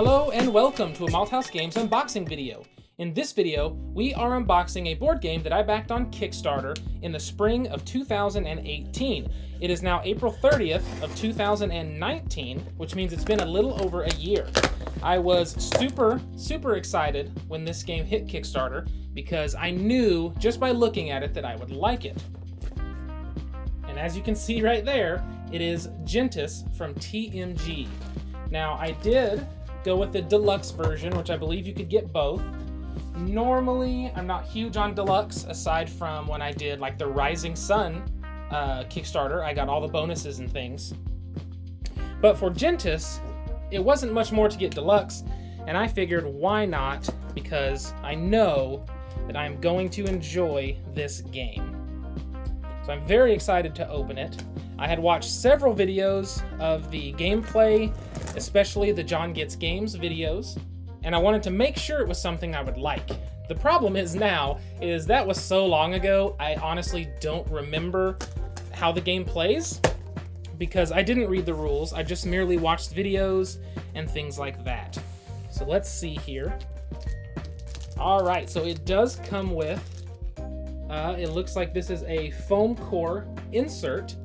Hello and welcome to a Malthaus Games unboxing video. In this video, we are unboxing a board game that I backed on Kickstarter in the spring of 2018. It is now April 30th of 2019, which means it's been a little over a year. I was super excited when this game hit Kickstarter because I knew just by looking at it that I would like it. And as you can see right there, it is Gentes from TMG. Now I did go with the deluxe version, which I believe you could get both. Normally, I'm not huge on deluxe, aside from when I did like the Rising Sun Kickstarter. I got all the bonuses and things. But for Gentes, it wasn't much more to get deluxe, and I figured why not, because I know that I'm going to enjoy this game. So I'm very excited to open it. I had watched several videos of the gameplay, especially the John Gets Games videos, and I wanted to make sure it was something I would like. The problem is now, is that was so long ago, I honestly don't remember how the game plays, because I didn't read the rules, I just merely watched videos and things like that. So let's see here. Alright, so it does come with, it looks like this is a foam core insert.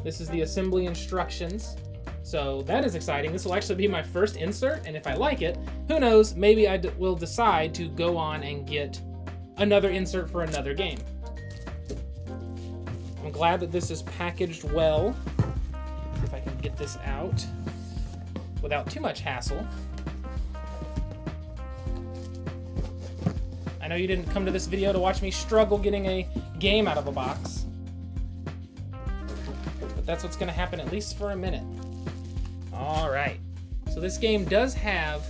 This is the assembly instructions. So that is exciting. This will actually be my first insert, and if I like it, who knows, maybe I will decide to go on and get another insert for another game. I'm glad that this is packaged well. If I can get this out without too much hassle. I know you didn't come to this video to watch me struggle getting a game out of a box, but that's what's going to happen at least for a minute. Alright, so this game does have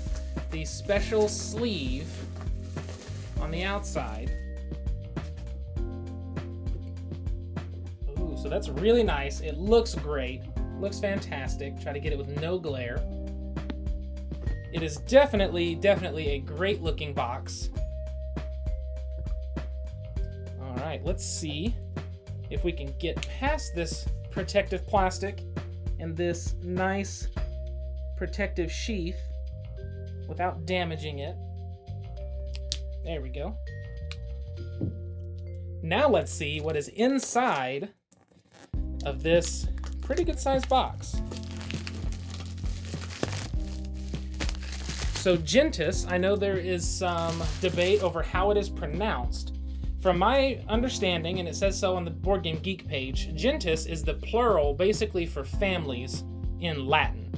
the special sleeve on the outside. Ooh, so that's really nice. It looks great. Looks fantastic. Try to get it with no glare. It is definitely a great looking box. Alright, let's see if we can get past this protective plastic and this nice protective sheath without damaging it. There we go. Now let's see what is inside of this pretty good sized box. So Gentes, I know there is some debate over how it is pronounced. From my understanding, and it says so on the Board Game Geek page, Gentes is the plural basically for families in Latin.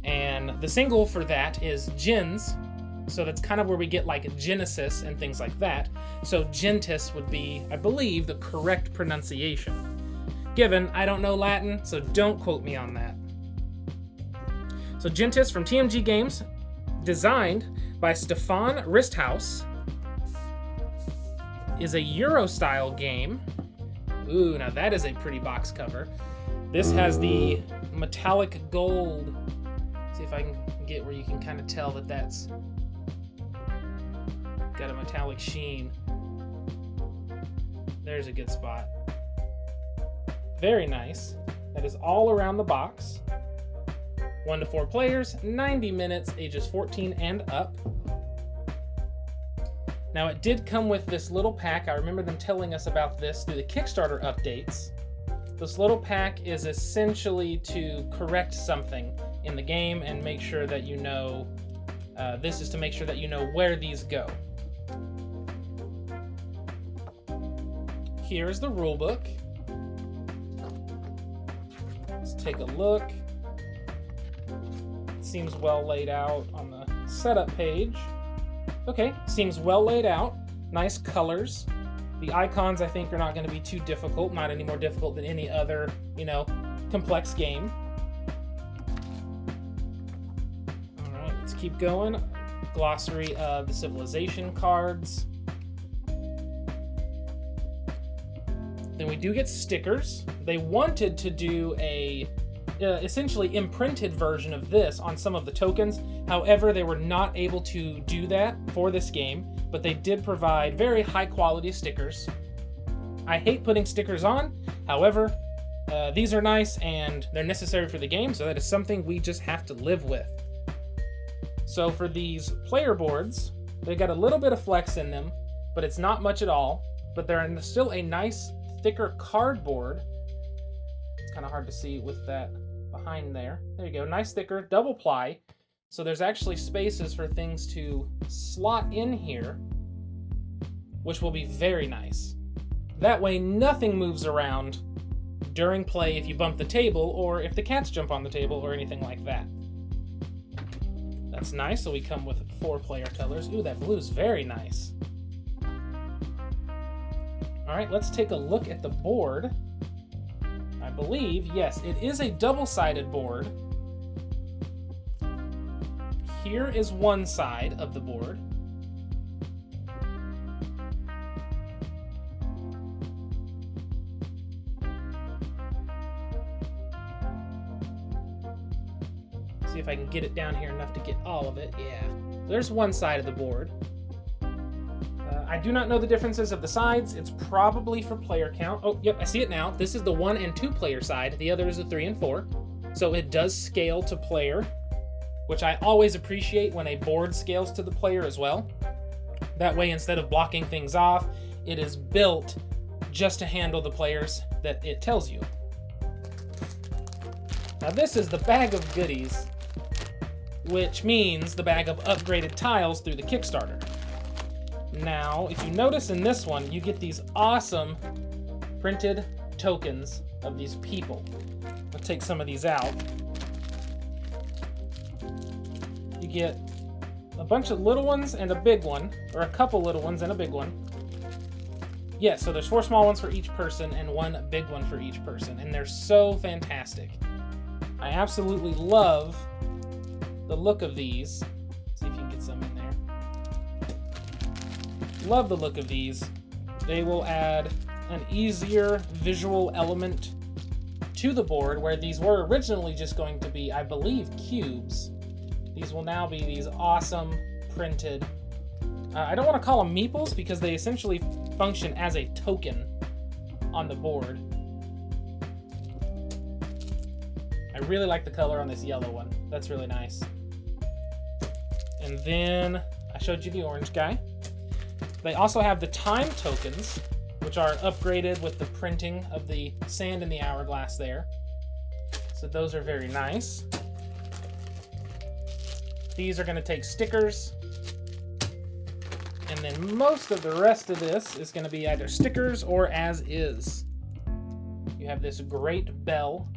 And the single for that is gens, so that's kind of where we get like Genesis and things like that. So Gentes would be, I believe, the correct pronunciation. Given, I don't know Latin, so don't quote me on that. So Gentes from TMG Games, designed by Stefan Risthaus, is a Euro-style game. Ooh, now that is a pretty box cover. This has the metallic gold. See if I can get where you can kind of tell that that's got a metallic sheen. There's a good spot. Very nice. That is all around the box. 1 to 4 players, 90 minutes, ages 14 and up. Now it did come with this little pack. I remember them telling us about this through the Kickstarter updates. This little pack is essentially to correct something in the game and make sure that you know, this is to make sure that you know where these go. Here's the rulebook. Let's take a look. It seems well laid out on the setup page. Okay, seems well laid out. Nice colors. The icons, I think, are not going to be too difficult. Not any more difficult than any other, complex game. Alright, let's keep going. Glossary of the civilization cards. Then we do get stickers. They wanted to do a essentially imprinted version of this on some of the tokens. However, they were not able to do that for this game, but they did provide very high quality stickers. I hate putting stickers on, however, these are nice and they're necessary for the game, so that is something we just have to live with. So for these player boards, they got a little bit of flex in them, but it's not much at all. But they're still a nice, thicker cardboard. It's kind of hard to see with that behind there. There you go, nice thicker, double ply. So there's actually spaces for things to slot in here, which will be very nice. That way nothing moves around during play if you bump the table, or if the cats jump on the table, or anything like that. That's nice, so we come with 4 player colors. Ooh, that blue's very nice. Alright, let's take a look at the board. I believe, yes, it is a double-sided board. Here is one side of the board. See if I can get it down here enough to get all of it. Yeah, there's one side of the board. I do not know the differences of the sides. It's probably for player count. Oh, yep, I see it now. This is the 1 and 2 player side. The other is the 3 and 4. So it does scale to player, which I always appreciate when a board scales to the player as well. That way, instead of blocking things off, it is built just to handle the players that it tells you. Now this is the bag of goodies, which means the bag of upgraded tiles through the Kickstarter. Now, if you notice in this one, you get these awesome printed tokens of these people. Let's take some of these out. You get a bunch of little ones and a big one, or a couple little ones and a big one. Yeah, so there's 4 small ones for each person and 1 big one for each person, and they're so fantastic. I absolutely love the look of these. Let's see if you can get some in there. Love the look of these. They will add an easier visual element to the board, where these were originally just going to be, I believe, cubes. These will now be these awesome printed, I don't want to call them meeples because they essentially function as a token on the board. I really like the color on this yellow one. That's really nice. And then I showed you the orange guy. They also have the time tokens, which are upgraded with the printing of the sand in the hourglass there. So those are very nice. These are going to take stickers. And then most of the rest of this is going to be either stickers or as is. You have this great bell,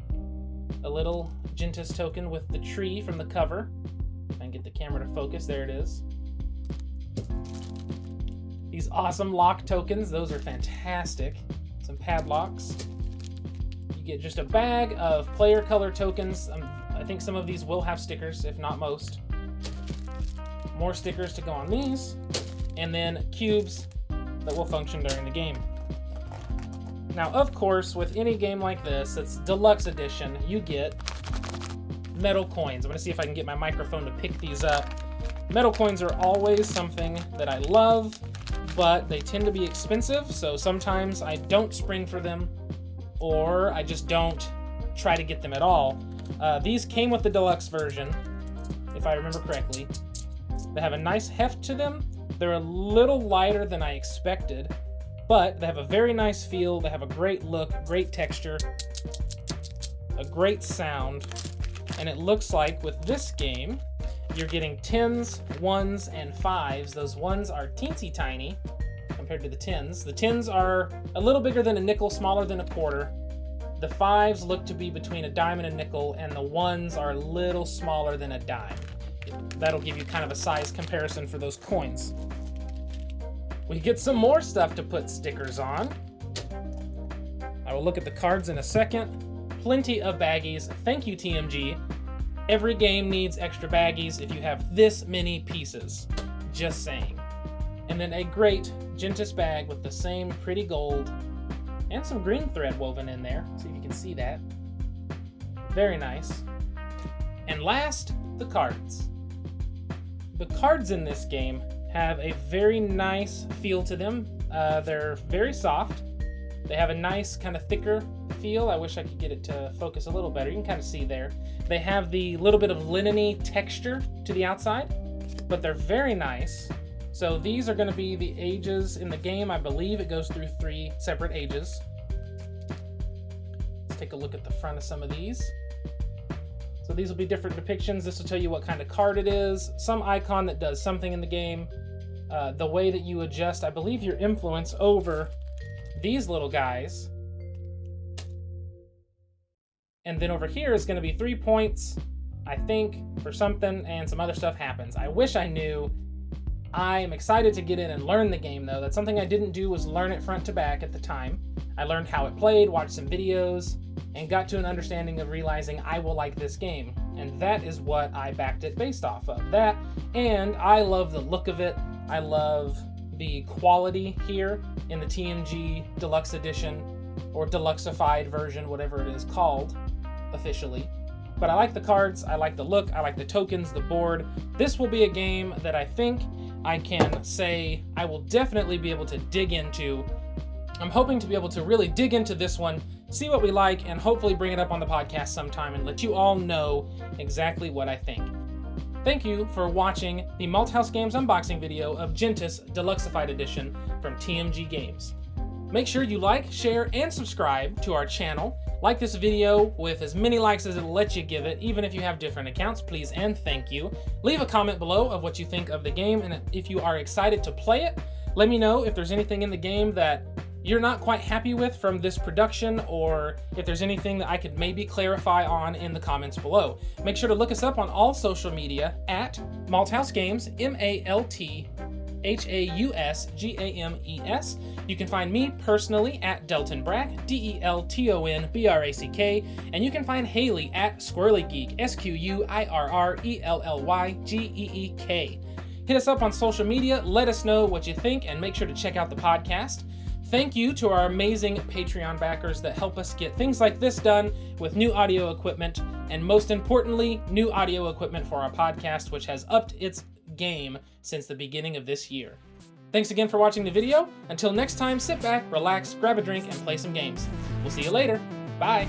a little Gentes token with the tree from the cover. If I can get the camera to focus, there it is. These awesome lock tokens, those are fantastic. Some padlocks. You get just a bag of player color tokens. I think some of these will have stickers, if not most. More stickers to go on these. And then cubes that will function during the game. Now, of course, with any game like this, it's deluxe edition, you get metal coins. I'm gonna see if I can get my microphone to pick these up. Metal coins are always something that I love, but they tend to be expensive, so sometimes I don't spring for them, or I just don't try to get them at all. These came with the deluxe version, if I remember correctly. They have a nice heft to them. They're a little lighter than I expected, but they have a very nice feel. They have a great look, great texture, a great sound, and it looks like with this game, you're getting 10s, 1s, and 5s. Those 1s are teensy tiny compared to the 10s. The 10s are a little bigger than a nickel, smaller than a quarter. The 5s look to be between a dime and a nickel, and the 1s are a little smaller than a dime. That'll give you kind of a size comparison for those coins. We get some more stuff to put stickers on. I will look at the cards in a second. Plenty of baggies. Thank you, TMG. Every game needs extra baggies if you have this many pieces. Just saying. And then a great Gentes bag with the same pretty gold and some green thread woven in there. See if you can see that. Very nice. And last, the cards. The cards in this game have a very nice feel to them. They're very soft. They have a nice kind of thicker feel. I wish I could get it to focus a little better. You can kind of see there. They have the little bit of linen-y texture to the outside. but they're very nice. So these are going to be the ages in the game. I believe it goes through 3 separate ages. Let's take a look at the front of some of these. So these will be different depictions. This will tell you what kind of card it is, some icon that does something in the game, the way that you adjust, I believe, your influence over these little guys. And then over here is going to be 3 points, I think, for something, and some other stuff happens. I wish I knew. I am excited to get in and learn the game, though. That's something I didn't do, was learn it front to back at the time. I learned how it played, watched some videos, and got to an understanding of realizing I will like this game. And that is what I backed it based off of. That, and I love the look of it. I love the quality here in the TMG Deluxe Edition, or Deluxified version, whatever it is called officially. But I like the cards, I like the look, I like the tokens, the board. This will be a game that I think I can say I will definitely be able to dig into. I'm hoping to be able to really dig into this one, see what we like, and hopefully bring it up on the podcast sometime and let you all know exactly what I think. Thank you for watching the Malthaus Games unboxing video of Gentes Deluxified Edition from TMG Games. Make sure you like, share, and subscribe to our channel. Like this video with as many likes as it'll let you give it, even if you have different accounts, please and thank you. Leave a comment below of what you think of the game, and if you are excited to play it, let me know if there's anything in the game that you're not quite happy with from this production, or if there's anything that I could maybe clarify on in the comments below. Make sure to look us up on all social media at Malthaus Games, MALTHAUSGAMES. You can find me personally at Delton Brack, DELTONBRACK, and you can find Hayley at Squirrely Geek, SQUIRRELLYGEEK. Hit us up on social media, let us know what you think, and make sure to check out the podcast. Thank you to our amazing Patreon backers that help us get things like this done with new audio equipment, and most importantly, new audio equipment for our podcast, which has upped its game since the beginning of this year. Thanks again for watching the video. Until next time, sit back, relax, grab a drink, and play some games. We'll see you later. Bye.